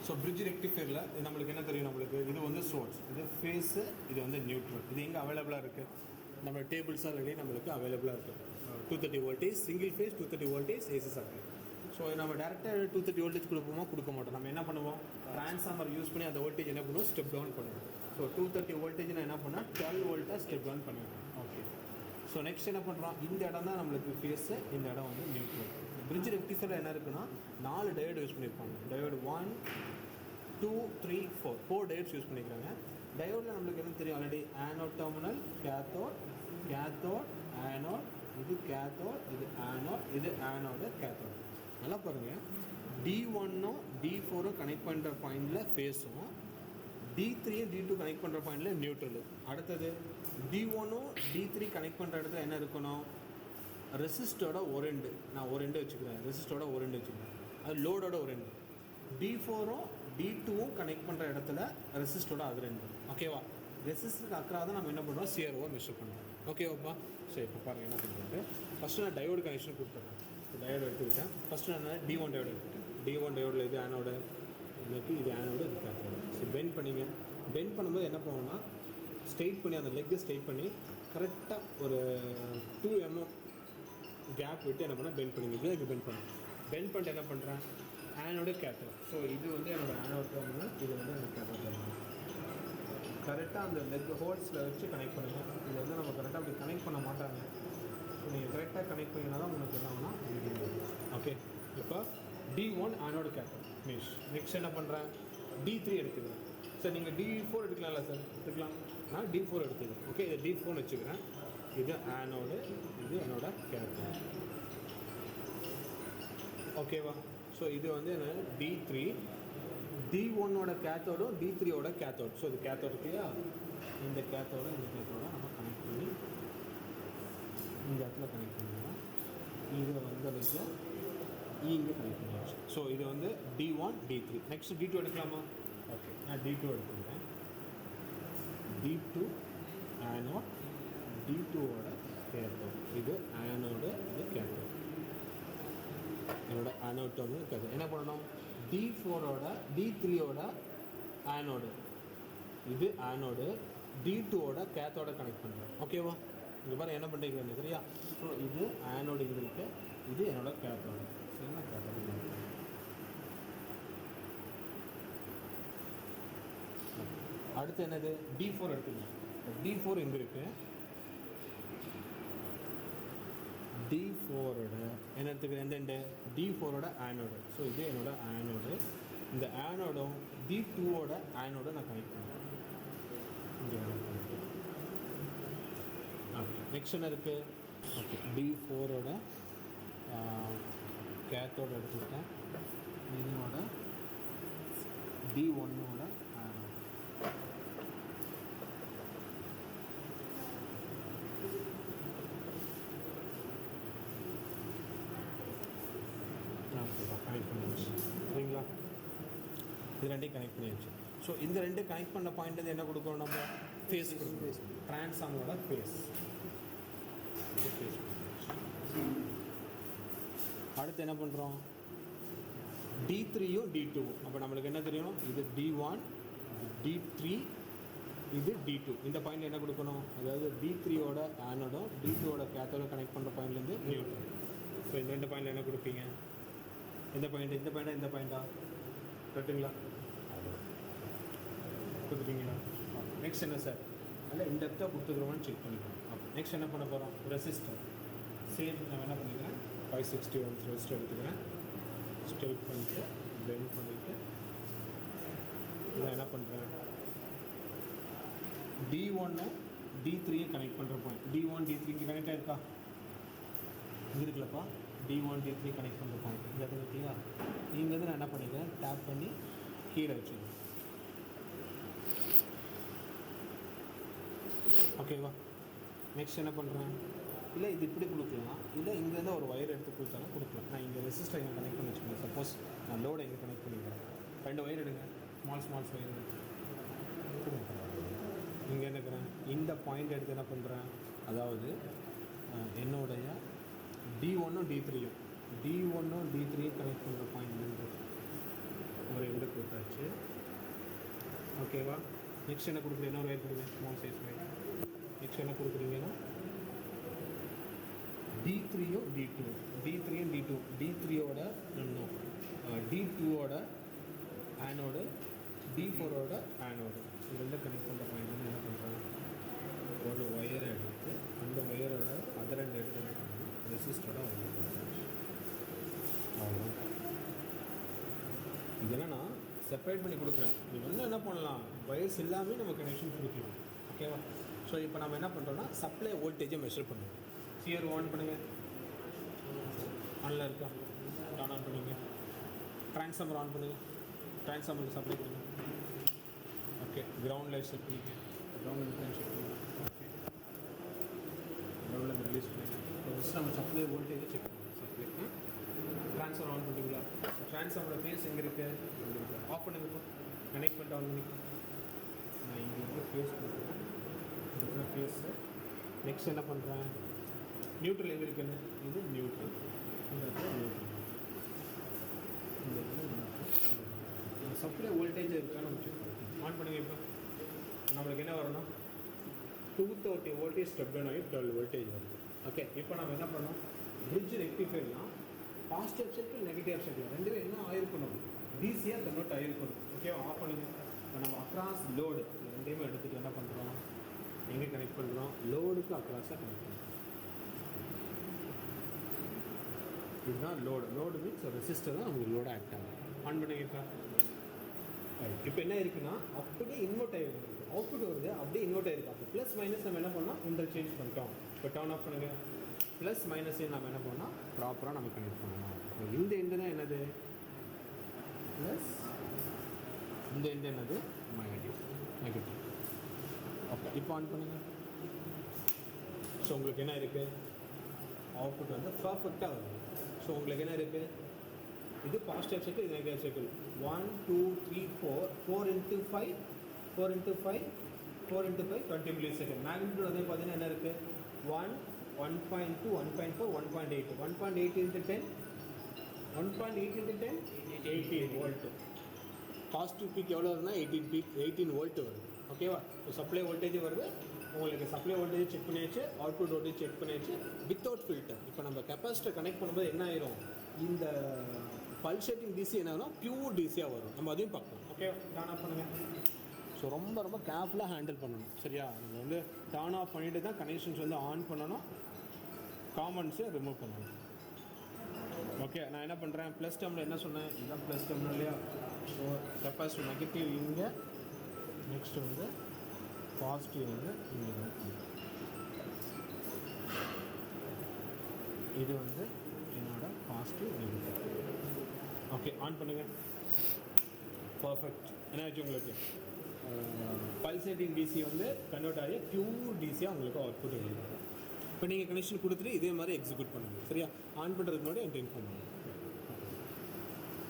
So bridge ரெக்டிஃபையரில் நம்மளுக்கு என்ன தெரியும், நம்மளுக்கு இது வந்து சோர்ஸ், இது ஃபேஸு, இது வந்து நியூட்ரல். இது எங்கே அவைலபிளாக இருக்குது, நம்ம டேபிள்ஸ் ஆல்ரெடி நம்மளுக்கு அவைலபிளாக இருக்குது. 230 voltage single phase, 230 voltage AC supply. So நம்ம டேரெக்டாக 230 வோல்டேஜ் கொடுக்க மாட்டோம். நம்ம என்ன பண்ணுவோம், ட்ரான்ஸ்ஃபார்மர் யூஸ் பண்ணி அந்த வோல்டேஜ் என்ன பண்ணுவோம், ஸ்டெப் டவுன் பண்ணுவோம். ஸோ 230 வோல்டேஜ் நான் என்ன பண்ணால் 12 வோல்ட்டாக ஸ்டெப் டவுன் பண்ணுவேன். ஓகே. ஸோ நெக்ஸ்ட் என்ன பண்ணுறோம், இந்த இடம் தான் நம்மளுக்கு ஃபேஸு, இந்த இடம் வந்து நியூட்ரல். பிரிட்ஜ் ரெக்டிஃபையர் என்ன இருக்குன்னா 4 டயோடு யூஸ் பண்ணியிருப்பாங்க. டயோடு 1 2 3 4 டயோட்ஸ் யூஸ் பண்ணிக்கிறாங்க. டயோடில் நம்மளுக்கு என்ன தெரியும், already anode terminal, cathode anode, இது கேத்தோட், இது ஆனோட், இது ஆனோடு கேத்தோட். நல்லா பாருங்கள், D1ம் D4ம் கனெக்ட் பண்ணுற பாயிண்டில் ஃபேஸும், D3யும் D2 கனெக்ட் பண்ணுற பாயிண்டில் நியூட்ரலு. அடுத்தது D1ம் D3 கனெக்ட் பண்ணுற இடத்துல என்ன இருக்கணும், ரெசிஸ்டரோட ஒரு எண்டு, நான் ஒரு எண்டு வச்சுக்கிறேன், ரெசிஸ்டரோட ஒரு எண்டு வச்சுக்கிறேன், அது லோடோட ஒரு எண்டு. D4ம் D2வும் கனெக்ட் பண்ணுற இடத்துல ரெசிஸ்டரோட அது ரெண்டு. ஓகேவா, ரெசிஸ்டருக்கு அக்கறாக தான் நம்ம என்ன பண்ணுறோம், சிஆர்ஓ மெஷர் பண்ணுறோம். ஓகேவாப்பா. சரி, இப்போ பாருங்கள் என்ன பண்ணுறது. ஃபஸ்ட்டு நான் டயோடு கனெக்ஷன் கொடுத்துட்றேன். டயோடு எடுத்துக்கிட்டேன். ஃபஸ்ட்டு நான் D1 டயோடு எடுத்துக்கிட்டேன். D1 டயோடில் இது ஆனோட, எனக்கு இது ஆனோடு, இது கேத்தோடு. சரி, பெண்ட் பண்ணிங்க. பெண்ட் பண்ணும்போது என்ன பண்ணுவோம்னா, ஸ்ட்ரெயிட் பண்ணி அந்த லெக்கை ஸ்ட்ரெயிட் பண்ணி கரெக்டாக ஒரு 2 mm கேப் விட்டு என்ன பண்ணால் பெண்ட் பண்ணிங்க. இதுக்கு பெண்ட் பண்ணுவேன். பெண்ட் பண்ணிட்டு என்ன பண்ணுறேன், ஆனோடு கேத்தோடு. ஸோ இது வந்து என்னோடய ஆனோட் டெர்மினல், இது வந்து எனக்கு கேத்தோட் டெர்மினல். கரெக்டாக அந்த லெக் ஹோல்ஸில் வச்சு கனெக்ட் பண்ணுங்கள். இது வந்து நம்ம கரெக்டாக அப்படி கனெக்ட் பண்ண மாட்டாங்க. ஸோ நீங்கள் கரெக்டாக கனெக்ட் பண்ணிங்கன்னா தான் உங்களுக்கு என்ன ஆகுனா ஓகே. இப்போ D1 anode cathode means. Next என்ன பண்ணுறேன், D3 எடுத்துக்கிறேன். சார் நீங்கள் D4 எடுக்கலாம்ல சார், எடுத்துக்கலாம். நான் D4 எடுத்துக்கிறேன். ஓகே, இது D4 வச்சுக்கிறேன். இது ஆனோடு, இது என்னோட கேத்தோட். ஓகேவா. ஸோ இது வந்து என்ன, D3, D1ஓட கேத்தோடும் D3ஓட கேத்தோட். ஸோ இது கேத்தோடு இல்லையா, இந்த கேத்தோட நம்ம கனெக்ட் பண்ணி இந்த இடத்துல கனெக்ட் பண்ணிடலாம். இதை வந்து இங்கே கனெக்ட் பண்ணியாச்சு. ஸோ இது வந்து D1 D3. நெக்ஸ்ட் D2 எடுக்கலாமா. ஓகே, நான் D2 எடுத்துக்கிறேன். D2 ஆனோட், D2ஓட கேத்தோட். இது ஆனோடு, இது கேத்தோட். என்னோட ஆனோட் வந்து கேத்தோட். என்ன பண்ணணும், D4ஓட D3ஓட ஆனோடு, இது ஆனோடு, D2ஓட கேத்தோட கனெக்ட் பண்ணுறேன். ஓகேவா. இங்கே பாரு என்ன பண்ணுறீங்க சரியா. ஸோ இது ஆனோடு இங்கே இருக்குது, இது என்னோட கேத்தோடு. சரிங்களா, கேத்தோடு. அடுத்து என்னது, D4 எடுத்துக்கணும். D4 இங்கே இருக்குது. D4ஓட என்ன எடுத்துக்கிறேன், எந்த எண்டு, D4ஓட ஆனோடு. ஸோ இது என்னோட ஆனோடு. இந்த ஆனோடும் D2ஓட ஆனோடு நான் கனெக்ட் பண்ணுறேன். ஓகே, நெக்ஸ்ட் என்ன இருக்குது, ஓகே D4ஓட கேத்தோடு எடுத்துக்கிட்டேன். இதனோட D1ஓட ஆனோடு. கனெக்ட் பண்ணியாச்சு சரிங்களா. இது ரெண்டையும் கனெக்ட் பண்ணியாச்சு. ஸோ இந்த ரெண்டு கனெக்ட் பண்ண பாயிண்ட் வந்து என்ன கொடுக்கணும், நம்ம ஃபேஸ் கொடுக்கணும். ட்ரான்ஸ்ஃபார்மரோட ஃபேஸ். அடுத்து என்ன பண்ணுறோம், D3யும் D2வும். அப்போ நம்மளுக்கு என்ன தெரியணும், இது D1 D3, இது D2. இந்த பாயிண்ட் என்ன கொடுக்கணும், அதாவது D3ஓட ஆனோடும் D2ஓட கேத்தோட கனெக்ட் பண்ணுற பாயிண்ட்லேருந்து நியூட்ரல். ஸோ இந்த ரெண்டு பாயிண்டில் என்ன கொடுப்பீங்க, இந்த பாயிண்ட், இந்த பாயிண்டா, இந்த பாயிண்டா, கரெக்டுங்களா, கொடுத்துட்டீங்களா. நெக்ஸ்ட் என்ன சார், அதில் இன்டெப்த்தாக கொடுத்துக்கிறோம்னு செக் பண்ணிக்கலாம். ஓகே, நெக்ஸ்ட் என்ன பண்ண போகிறோம், ரெசிஸ்டர். சேம் நான் என்ன பண்ணிக்கிறேன், 560 ohms ரெசிஸ்டர் எடுத்துக்கிறேன். ஸ்ட்ரெயிட் பண்ணிவிட்டு பெண்ட் பண்ணிவிட்டு இதில் என்ன பண்ணுறேன், D1ம் D3யும் கனெக்ட் பண்ணுற பாயிண்ட். D1 D3க்கு கனெக்ட் ஆகிருக்கா, இது இருக்குல்லப்பா, D1 D3 கனெக்ட் பண்ணுற பாயிண்ட் இந்த இடத்துல இருக்குல்லையா. இங்கேருந்து நான் என்ன பண்ணிக்கிறேன், டேப் பண்ணி கீழே வச்சுக்கிறேன். ஓகேவா. நெக்ஸ்ட் என்ன பண்ணுறேன், இல்லை இது இப்படி கொடுக்கலாம், இல்லை இங்கேருந்து ஒரு ஒயர் எடுத்து கொடுத்தாலும் கொடுக்கலாம். நான் இங்கே ரெசிஸ்டர் இங்கே கனெக்ட் பண்ணி வச்சுக்கேன். சப்போஸ் நான் லோடை இங்கே கனெக்ட் பண்ணிக்கிறேன். 2 ஒயர் எடுங்க, ஸ்மால்ஸ் ஒயர் இங்கே என்ன இருக்கிறேன், இந்த பாயிண்ட் எடுத்து என்ன பண்ணுறேன், அதாவது என்னுடைய D1ம் D3யும் கனெக்ட் பண்ணுற பாயிண்ட் ஓகேவா? நெக்ஸ்ட் என்ன கொடுக்குறீங்க? இன்னொரு ஒயர் கொடுங்க, ஸ்மால் சைஸ் ஒயர். நெக்ஸ்ட் என்ன கொடுக்குறீங்கன்னா D3யும் D2, D3யும் D2, D3யோட இன்னும் D2ஓட ஆனோடு, D4ஓட ஆனோடு இது ரெண்டும் கனெக்ட் பண்ணுற பாயிண்ட் வந்து என்ன பண்ணுறாங்க, ஒரு ஒயரை எடுத்து அந்த ஒயரோட அதை ரெண்டு எடுத்து என்ன பண்ணுறோம், ரெசிஸ்டரோட ஒயர் பண்ணுறோம். அவ்வளோ. இதெல்லாம் நான் செப்பரேட் பண்ணி கொடுக்குறேன். நீங்கள் வந்து என்ன பண்ணலாம், வயர்ஸ் எல்லாமே நம்ம கனெக்ஷன் கொடுக்கலாம். ஓகேவா? ஸோ இப்போ நம்ம என்ன பண்ணுறோன்னா சப்ளை வோல்டேஜை மெஷர் பண்ணுவோம். சியர் ஆன் பண்ணுங்கள். ஆனில் இருக்கா? ஆன் பண்ணுங்க. ட்ரான்ஸ்ஃபார்மர் ஆன் பண்ணுங்கள். ட்ரான்ஸ்ஃபார்மருக்கு சப்ளை கொடுங்க. ஓகே. கிரவுண்டில் செட் பண்ணிங்க. கிரவுண்டில் செட் பண்ணுங்க. ஓகே. கிரவுண்டில் ரிலீஸ் பண்ணுங்க. இப்போ ஃபஸ்ட் நம்ம சப்ளை வோல்டேஜை செக் பண்ணுவோம். சப்ளை ட்ரான்ஸ்ஃபார்மர் ஆன் பண்ணிங்களா? ட்ரான்ஸ்ஃபார்மரோட ஃபேஸ் எங்கே இருக்குது? இங்கே இருக்குது. ஆஃப் பண்ணுங்க. இப்போ கனெக்ட் பண்ணிட்டு ஆன் பண்ணி நான் இங்கே வந்து ஃபேஸ் கொடுக்குறேன். இருக்கிற ஃபேஸு. நெக்ஸ்ட் என்ன பண்ணுறேன், நியூட்ரல் எங்கே இருக்குன்னு, இது நியூட்ரல், இந்த இடத்துல நியூட்ரல், இந்த இடத்துல நியூட்ரல். சப்ளை வோல்டேஜ் இருக்கான்னு நம்ம செக் பண்ணுறோம். ஆன் பண்ணுங்க. இப்போ நம்மளுக்கு என்ன வரணும், 230 வோல்டேஜ் ஸ்டெப் டவுன் ஆகி 12 வோல்டேஜ் வருது. ஓகே. இப்போ நம்ம என்ன பண்ணோம், பிரிட்ஜ் ரெக்டிஃபைர்லாம் பாசிட்டிவ் சைக்கிள் நெகட்டிவ் சைக்கிள் ரெண்டுமே என்ன ஆயிருக்கணும், டிசியாக கன்வெர்ட் ஆகிருக்கணும். ஓகேவா? ஆஃப் பண்ணுங்க. இப்போ நம்ம அக்ராஸ் லோடு ரெண்டையுமே எடுத்துகிட்டு என்ன பண்ணுறோம், எங்கே கனெக்ட் பண்ணுறோம், லோடுக்கு அக்ராஸாக கனெக்ட் பண்ணுறோம். இதுதான் லோடு. லோடு மீன்ஸ் ரெசிஸ்டர் தான் நமக்கு லோடு ஆக்ட் ஆகும். ஆன் பண்ணிங்கப்பா. இப்போ என்ன இருக்குன்னா அப்படியே இன்வெர்ட் ஆகிருக்கு, அவுட்புட் வருது அப்படியே இன்வெர்ட் ஆகிருக்கு. அப்போ ப்ளஸ் மைனஸ் நம்ம என்ன பண்ணோம், இன்டர்சேஞ்ச் பண்ணிட்டோம். இப்போ டர்ன் ஆஃப் பண்ணுங்கள். ப்ளஸ் மைனஸையும் நம்ம என்ன பண்ணோம், ப்ராப்பராக நம்ம கனெக்ட் பண்ணணும். இப்போ இந்த எண்டு தான் என்னது ப்ளஸ், இந்த எண்டு என்னது நெகட்டிவ். ஓகே. இப்போ ஆன் பண்ணுங்கள். ஸோ உங்களுக்கு என்ன இருக்குது, அவுட்புட் வந்து பர்ஃபெக்டாக வருது. ஸோ உங்களுக்கு என்ன இருக்குது, இது பாசிட்டிவ் சைக்கிள், இது negative cycle. 1 2 3 4 4 × 5 4 × 5 4 × 5 20 milli second. Magnitude வந்து பார்த்தீங்கன்னா என்ன இருக்குது, 1 1.2 1.4 1.8 1.8 × 10 1.8 × 10 18 வோல்ட். பாசிட்டிவ் பீக் எவ்வளோ வருதுன்னா 18 வோல்ட் வருது. ஓகேவா? இப்போ சப்ளை வோல்டேஜ் வருது. உங்களுக்கு சப்ளை வோல்டேஜ் செக் பண்ணியாச்சு, அவுட்புட் வோல்டேஜ் செக் பண்ணியாச்சு வித்தவுட் ஃபில்டர். இப்போ நம்ம கெப்பாசிட்டர் கனெக்ட் பண்ணும்போது என்ன ஆயிரும், இந்த பல்சேட்டிங் டிசி என்ன ஆகும், பியூர் டிசியாக வரும். நம்ம அதையும் பார்க்கலாம். ஓகே. டர்ன் ஆஃப் பண்ணுங்கள். ஸோ ரொம்ப கேர்ஃபுல்லாக ஹேண்டில் பண்ணணும். சரியா? நம்ம வந்து டர்ன் ஆஃப் பண்ணிவிட்டு தான் கனெக்ஷன்ஸ் வந்து ஆன் பண்ணணும், காமன்ஸை ரிமூவ் பண்ணணும். ஓகே. நான் என்ன பண்ணுறேன், ப்ளஸ் டெர்மில் என்ன சொன்னேன், இதுதான் ப்ளஸ் டெர்மில் இல்லையா? ஸோ கெப்பாசிட்டி நெகட்டிவ் இங்கே, நெக்ஸ்ட்டு வந்து பாசிட்டிவ் வந்து இங்கே தான். இது வந்து என்னோட பாசிட்டிவ் நெகட்டிவ். ஓகே. ஆன் பண்ணுங்கள். பர்ஃபெக்ட். என்ன ஆச்சு உங்களுக்கு, பல்சேட்டிங் டிசி வந்து கன்வெர்ட் ஆகி பியூர் டிசியாக உங்களுக்கு அவுட்புட் எழுதும். இப்போ நீங்கள் கனெக்ஷன் கொடுத்துட்டு இதே மாதிரி எக்ஸிக்யூட் பண்ணுங்கள். சரியா? ஆன் பண்ணுறதுக்கு முன்னாடி என்கிட்ட இன்ஃபார்ம் பண்ணுங்கள்.